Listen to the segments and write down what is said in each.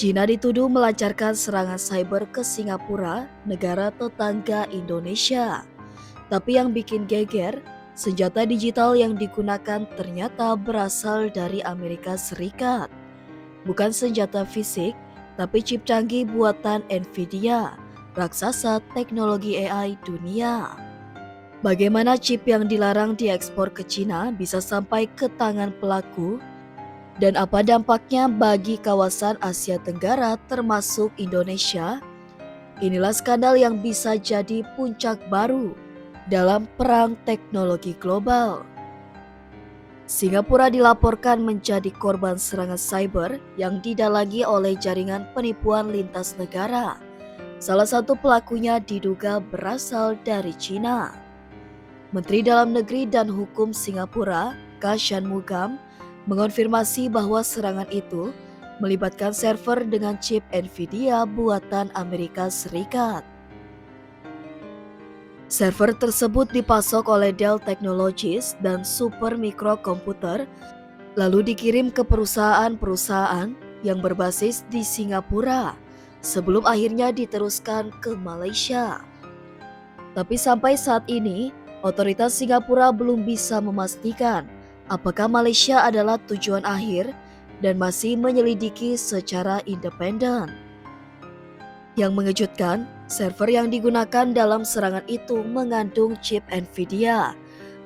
China dituduh melancarkan serangan cyber ke Singapura, negara tetangga Indonesia. Tapi yang bikin geger, senjata digital yang digunakan ternyata berasal dari Amerika Serikat. Bukan senjata fisik, tapi chip canggih buatan Nvidia, raksasa teknologi AI dunia. Bagaimana chip yang dilarang diekspor ke China bisa sampai ke tangan pelaku? Dan apa dampaknya bagi kawasan Asia Tenggara termasuk Indonesia? Inilah skandal yang bisa jadi puncak baru dalam perang teknologi global. Singapura dilaporkan menjadi korban serangan cyber yang didalangi oleh jaringan penipuan lintas negara. Salah satu pelakunya diduga berasal dari China. Menteri Dalam Negeri dan Hukum Singapura, Ka Shanmugam, mengonfirmasi bahwa serangan itu melibatkan server dengan chip Nvidia buatan Amerika Serikat. Server tersebut dipasok oleh Dell Technologies dan Super Micro Computer, lalu dikirim ke perusahaan-perusahaan yang berbasis di Singapura, sebelum akhirnya diteruskan ke Malaysia. Tapi sampai saat ini, otoritas Singapura belum bisa memastikan apakah Malaysia adalah tujuan akhir dan masih menyelidiki secara independen. Yang mengejutkan, server yang digunakan dalam serangan itu mengandung chip Nvidia,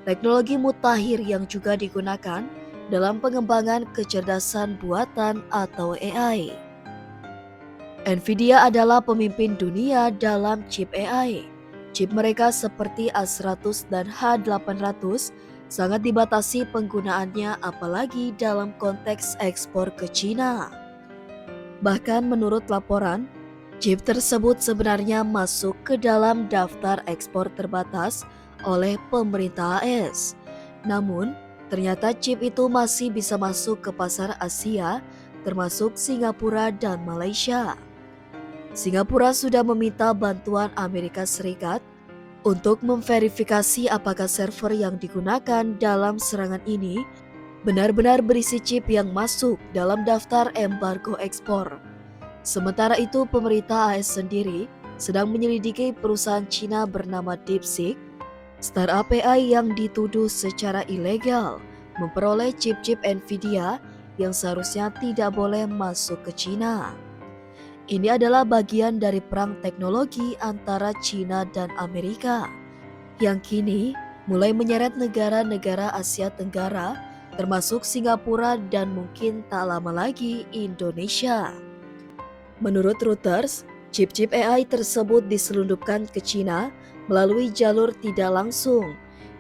teknologi mutakhir yang juga digunakan dalam pengembangan kecerdasan buatan atau AI. Nvidia adalah pemimpin dunia dalam chip AI. Chip mereka seperti A100 dan H800 sangat dibatasi penggunaannya apalagi dalam konteks ekspor ke China. Bahkan menurut laporan, chip tersebut sebenarnya masuk ke dalam daftar ekspor terbatas oleh pemerintah AS. Namun, ternyata chip itu masih bisa masuk ke pasar Asia, termasuk Singapura dan Malaysia. Singapura sudah meminta bantuan Amerika Serikat untuk memverifikasi apakah server yang digunakan dalam serangan ini benar-benar berisi chip yang masuk dalam daftar embargo ekspor. Sementara itu, pemerintah AS sendiri sedang menyelidiki perusahaan Cina bernama DeepSeek, startup AI yang dituduh secara ilegal memperoleh chip-chip Nvidia yang seharusnya tidak boleh masuk ke Cina. Ini adalah bagian dari perang teknologi antara China dan Amerika, yang kini mulai menyeret negara-negara Asia Tenggara, termasuk Singapura dan mungkin tak lama lagi Indonesia. Menurut Reuters, chip-chip AI tersebut diselundupkan ke China melalui jalur tidak langsung,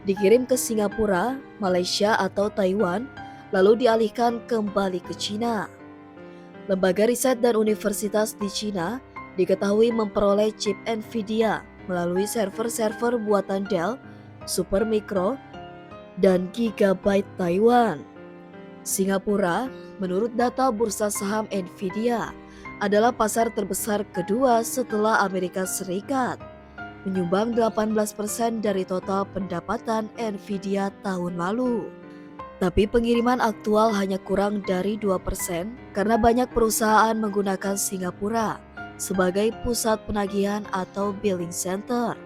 dikirim ke Singapura, Malaysia atau Taiwan, lalu dialihkan kembali ke China. Lembaga riset dan universitas di China diketahui memperoleh chip Nvidia melalui server-server buatan Dell, Supermicro, dan Gigabyte Taiwan. Singapura, menurut data bursa saham Nvidia, adalah pasar terbesar kedua setelah Amerika Serikat, menyumbang 18% dari total pendapatan Nvidia tahun lalu. Tapi pengiriman aktual hanya kurang dari 2% karena banyak perusahaan menggunakan Singapura sebagai pusat penagihan atau billing center.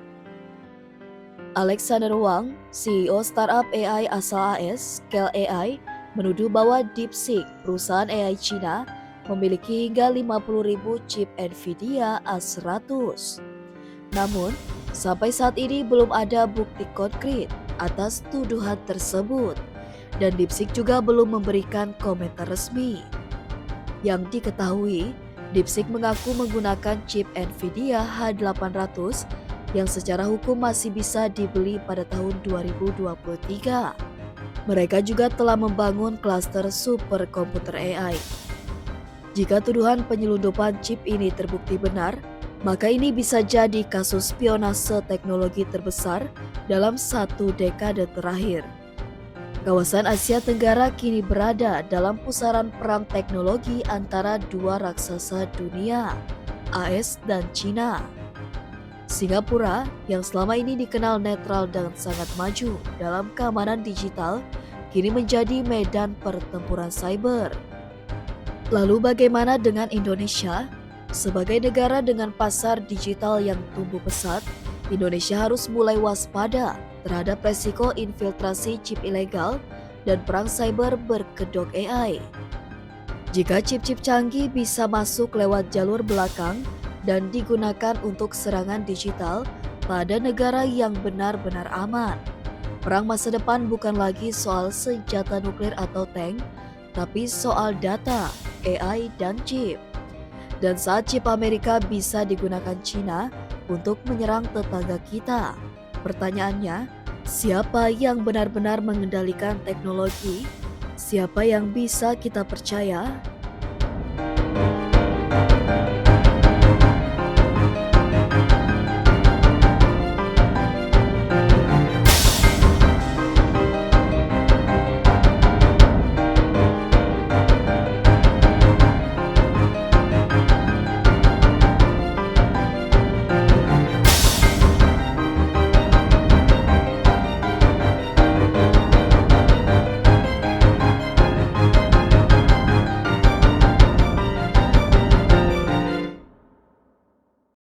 Alexander Wang, CEO startup AI asal AS, Scale AI, menuduh bahwa DeepSeek, perusahaan AI China, memiliki hingga 50.000 chip Nvidia A100. Namun, sampai saat ini belum ada bukti konkret atas tuduhan tersebut, dan DeepSeek juga belum memberikan komentar resmi. Yang diketahui, DeepSeek mengaku menggunakan chip Nvidia H800 yang secara hukum masih bisa dibeli pada tahun 2023. Mereka juga telah membangun klaster superkomputer AI. Jika tuduhan penyelundupan chip ini terbukti benar, maka ini bisa jadi kasus spionase teknologi terbesar dalam 1 dekade terakhir. Kawasan Asia Tenggara kini berada dalam pusaran perang teknologi antara dua raksasa dunia, AS dan China. Singapura, yang selama ini dikenal netral dan sangat maju dalam keamanan digital, kini menjadi medan pertempuran cyber. Lalu bagaimana dengan Indonesia? Sebagai negara dengan pasar digital yang tumbuh pesat, Indonesia harus mulai waspada terhadap resiko infiltrasi chip ilegal dan perang cyber berkedok AI. Jika chip-chip canggih bisa masuk lewat jalur belakang dan digunakan untuk serangan digital pada negara yang benar-benar aman, perang masa depan bukan lagi soal senjata nuklir atau tank, tapi soal data, AI, dan chip. Dan saat chip Amerika bisa digunakan Cina untuk menyerang tetangga kita, pertanyaannya, siapa yang benar-benar mengendalikan teknologi? Siapa yang bisa kita percaya